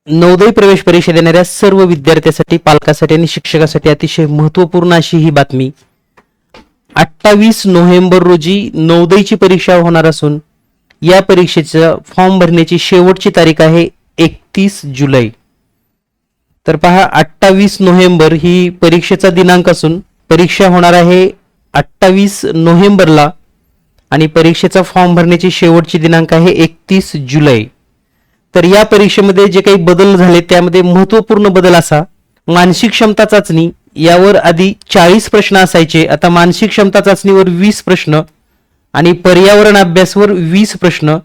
नवोदय प्रवेश परीक्षा देणाऱ्या सर्व विद्यार्थ्यांसाठी, पालकांसाठी आणि शिक्षकासाठी अतिशय महत्त्वपूर्ण अशी ही बातमी. 28 नोव्हेंबर रोजी नवोदयची परीक्षा होणार असून या परीक्षेचा फॉर्म भरण्याची शेवटची तारीख आहे 31 जुलै. तर पहा, 28 नोव्हेंबर ही परीक्षेचा दिनांक असून परीक्षा होणार आहे 28 नोव्हेंबरला आणि परीक्षेचा फॉर्म भरण्याची शेवटची दिनांक आहे 31 जुलै. तर या परीक्षेमध्ये जे काही बदल झाले त्यामध्ये महत्त्वपूर्ण बदल असा, मानसिक क्षमता चाचणी यावर आधी 40 प्रश्न असायचे, आता मानसिक क्षमता चाचणीवर 20 प्रश्न आणि पर्यावरण अभ्यासवर 20 प्रश्न,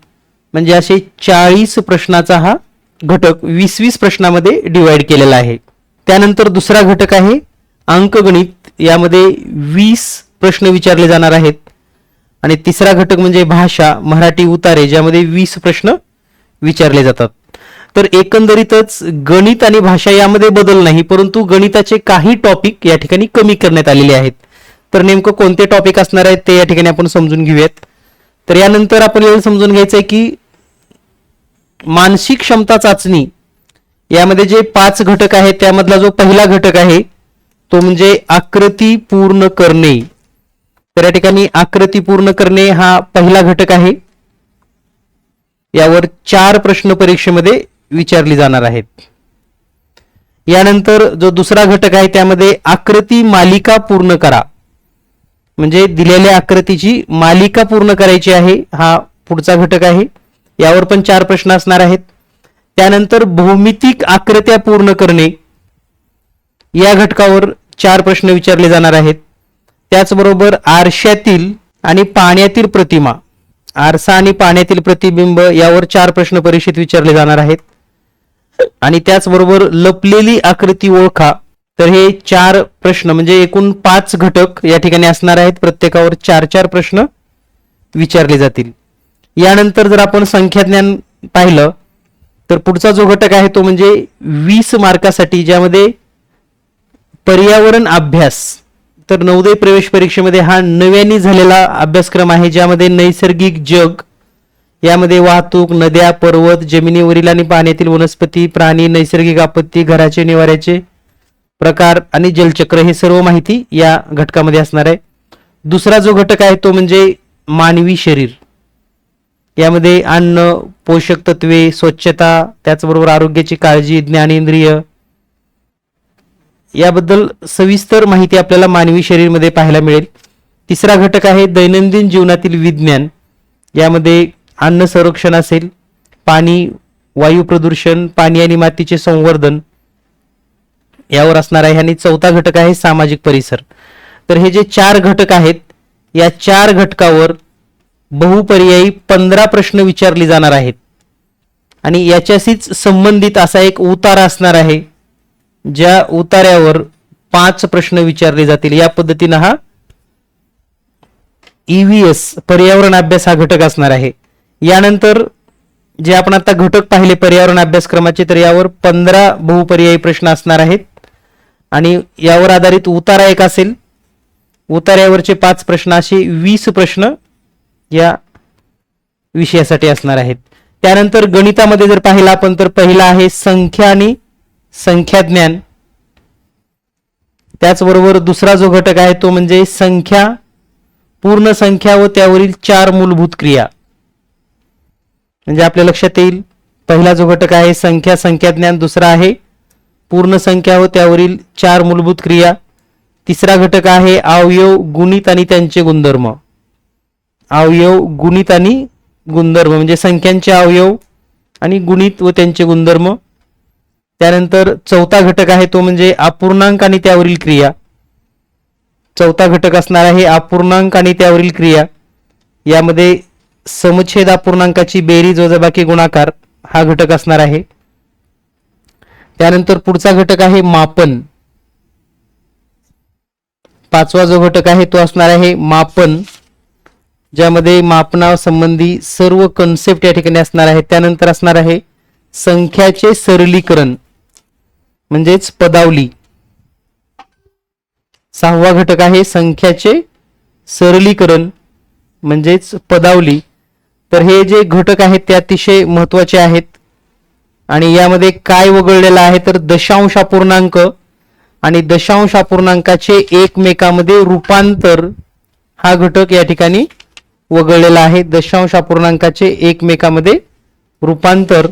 म्हणजे असे 40 प्रश्नाचा हा घटक 20-20 प्रश्नामध्ये डिवाइड केलेला आहे. त्यानंतर दुसरा घटक आहे अंकगणित, यामध्ये 20 प्रश्न विचारले जाणार आहेत. आणि तिसरा घटक म्हणजे भाषा, मराठी उतारे, ज्यामध्ये 20 प्रश्न विचारले जातात. तर एकंदरीतच गणित आणि भाषा यामध्ये बदल नाही, परंतु गणिताचे काही टॉपिक या ठिकाणी कमी करण्यात आलेले आहेत. तर नेमकं कोणते टॉपिक असणार आहेत ते या ठिकाणी आपण समजून घेऊयात. तर यानंतर आपण एवढं समजून घ्यायचं आहे की मानसिक क्षमता चाचणी यामध्ये जे 5 घटक आहेत त्यामधला जो पहिला घटक आहे तो म्हणजे आकृती पूर्ण करणे. तर या ठिकाणी आकृती पूर्ण करणे हा पहिला घटक आहे. यावर 4 प्रश्न परीक्षेमध्ये विचारली जाणार आहेत. यानंतर जो दुसरा घटक आहे त्यामध्ये आकृती मालिका पूर्ण करा, म्हणजे दिलेल्या आकृतीची मालिका पूर्ण करायची आहे, हा पुढचा घटक आहे. यावर पण 4 प्रश्न असणार आहेत. त्यानंतर भौमितिक आकृत्या पूर्ण करणे या घटकावर 4 प्रश्न विचारले जाणार आहेत. त्याचबरोबर आरशातील आणि पाण्यातील प्रतिमा, आरसा आणि पाण्यातील प्रतिबिंब यावर 4 प्रश्न परीक्षेत विचारले जाणार आहेत. आणि त्याचबरोबर लपलेली आकृती ओळखा, तर हे 4 प्रश्न म्हणजे एकूण 5 घटक या ठिकाणी असणार आहेत. प्रत्येकावर 4-4 प्रश्न विचारले जातील. यानंतर जर आपण संख्याज्ञान पाहिलं तर पुढचा जो घटक आहे तो म्हणजे 20 मार्कासाठी, ज्यामध्ये पर्यावरण अभ्यास. तर नवोदय प्रवेश परीक्षेमध्ये हा नव्याने झालेला अभ्यासक्रम आहे, ज्यामध्ये नैसर्गिक जग, यामध्ये वाहतूक, नद्या, पर्वत, जमिनीवरील आणि पाण्यातील वनस्पती, प्राणी, नैसर्गिक आपत्ती, घराचे निवाऱ्याचे प्रकार आणि जलचक्र, हे सर्व माहिती या घटकामध्ये असणार आहे. दुसरा जो घटक आहे तो म्हणजे मानवी शरीर, यामध्ये अन्न, पोषक तत्वे, स्वच्छता, त्याचबरोबर आरोग्याची काळजी, ज्ञानेंद्रिय याबद्दल सविस्तर माहिती आपल्याला मानवी शरीरमध्ये पाहायला मिळेल. तिसरा घटक आहे दैनंदिन जीवनातील विज्ञान, यामध्ये अन्न संरक्षण असेल, पाणी, वायू प्रदूषण, पाणी आणि मातीचे संवर्धन यावर असणार आहे. आणि चौथा घटक आहे सामाजिक परिसर. तर हे जे 4 घटक आहेत या 4 घटकावर बहुपर्यायी 15 प्रश्न विचारले जाणार आहेत. आणि याच्याशीच संबंधित असा एक उतारा असणार आहे, ज्या उतार्यावर 5 प्रश्न विचारले जातील. या पद्धतीने हा EVS पर्यावरण अभ्यास हा घटक असणार आहे. यानंतर जे आपण आता घटक पाहिले पर्यावरण अभ्यासक्रमाचे, तर यावर 15 बहुपर्यायी प्रश्न असणार आहेत आणि यावर आधारित उतारा एक असेल. उतार्यावरचे 5 प्रश्न, असे 20 प्रश्न या विषयासाठी असणार आहेत. त्यानंतर गणितामध्ये जर पाहिला आपण तर पहिला आहे संख्या आणि संख्याज्ञान. त्याचबरोबर दुसरा जो घटक आहे तो म्हणजे संख्या, पूर्ण संख्या व त्यावरील 4 मूलभूत क्रिया. म्हणजे आपल्या लक्षात येईल, पहिला जो घटक आहे संख्या, संख्याज्ञान. दुसरा आहे पूर्ण संख्या व त्यावरील 4 मूलभूत क्रिया. तिसरा घटक आहे अवयव, गुणित आणि त्यांचे गुणधर्म. अवयव, गुणित आणि गुणधर्म म्हणजे संख्यांचे अवयव आणि गुणित व त्यांचे गुणधर्म. त्यानंतर चौथा घटक आहे तो म्हणजे अपूर्णांक आणि त्यावरील क्रिया. चौथा घटक असणार आहे अपूर्णांक आणि त्यावरील क्रिया. यामध्ये समछेद अपूर्णांकाची बेरीज, वजाबाकी, गुणाकार हा घटक असणार आहे. त्यानंतर पुढचा घटक आहे मापन. 5वा जो घटक आहे तो असणार आहे मापन, ज्यामध्ये मापनासंबंधी सर्व कन्सेप्ट या ठिकाणी असणार आहेत. त्यानंतर असणार आहे संख्याचे सरलीकरण म्हणजेच पदावली. 6वा घटक आहे संख्याचे सरलीकरण म्हणजेच पदावली. तर हे जे घटक आहेत ते अतिशय महत्त्वाचे आहेत. आणि यामध्ये काय वगळलेलं आहे तर दशांश अपूर्णांक आणि दशांश अपूर्णांकाचे एकमेकांमध्ये रूपांतर हा घटक या ठिकाणी वगळलेला आहे. दशांश अपूर्णांकाचे एकमेकांमध्ये रूपांतर.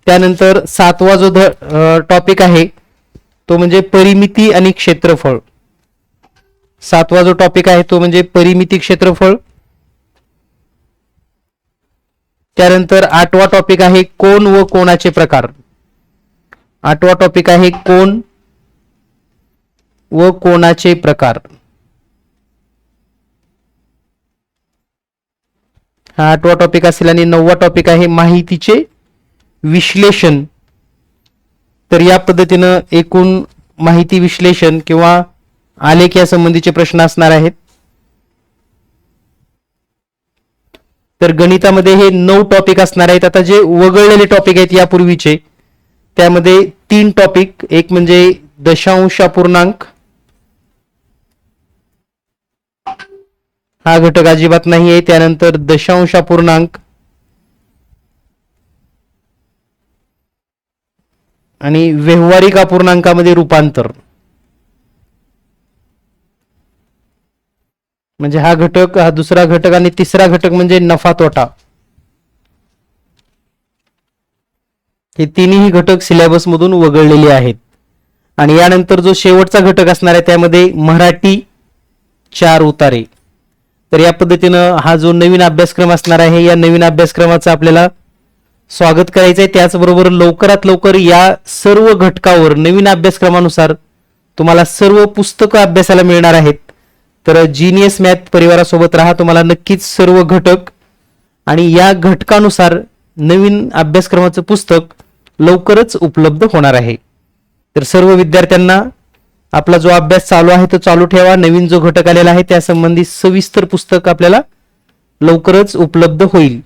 त्यानंतर 7वा जो टॉपिक आहे तो म्हणजे परिमिती आणि क्षेत्रफळ. 7वा जो टॉपिक आहे तो म्हणजे परिमिती क्षेत्रफळ. त्यानंतर 8वा टॉपिक आहे कोन व कोनाचे प्रकार. 8वा टॉपिक आहे कोन व कोनाचे प्रकार. हा 8वा टॉपिक असेल. आणि 9वा टॉपिक आहे माहितीचे विश्लेषण. तर या पद्धतीनं एकूण माहिती विश्लेषण किंवा आलेख या संबंधीचे प्रश्न असणार आहेत. तर गणितामध्ये हे 9 टॉपिक असणार आहेत. आता जे वगळलेले टॉपिक आहेत यापूर्वीचे त्यामध्ये 3 टॉपिक, एक म्हणजे दशांश अपूर्णांक, हा घटक अजिबात नाही आहे. त्यानंतर दशांश अपूर्णांक आणि व्यावहारिक अपूर्णांकामध्ये रूपांतर, म्हणजे हा घटक, हा दुसरा घटक. आणि तिसरा घटक म्हणजे नफा तोटा. हे तिन्ही घटक सिलेबस मधून वगळलेले आहेत. आणि यानंतर जो शेवटचा घटक असणार आहे त्यामध्ये मराठी 4 उतारे. तर या पद्धतीनं हा जो नवीन अभ्यासक्रम असणार आहे या नवीन अभ्यासक्रमाचं आपल्याला स्वागत करायचं आहे. त्याचबरोबर लवकरात लवकर या सर्व घटकावर नवीन अभ्यासक्रमानुसार तुम्हाला सर्व पुस्तकं अभ्यासाला मिळणार आहेत. तर जीनियस मॅथ परिवारासोबत राहा. तुम्हाला नक्कीच सर्व घटक आणि या घटकानुसार नवीन अभ्यासक्रमाचं पुस्तक लवकरच उपलब्ध होणार आहे. तर सर्व विद्यार्थ्यांना आपला जो अभ्यास चालू आहे तो चालू ठेवा. नवीन जो घटक आलेला आहे त्या संबंधी सविस्तर पुस्तक आपल्याला लवकरच उपलब्ध होईल.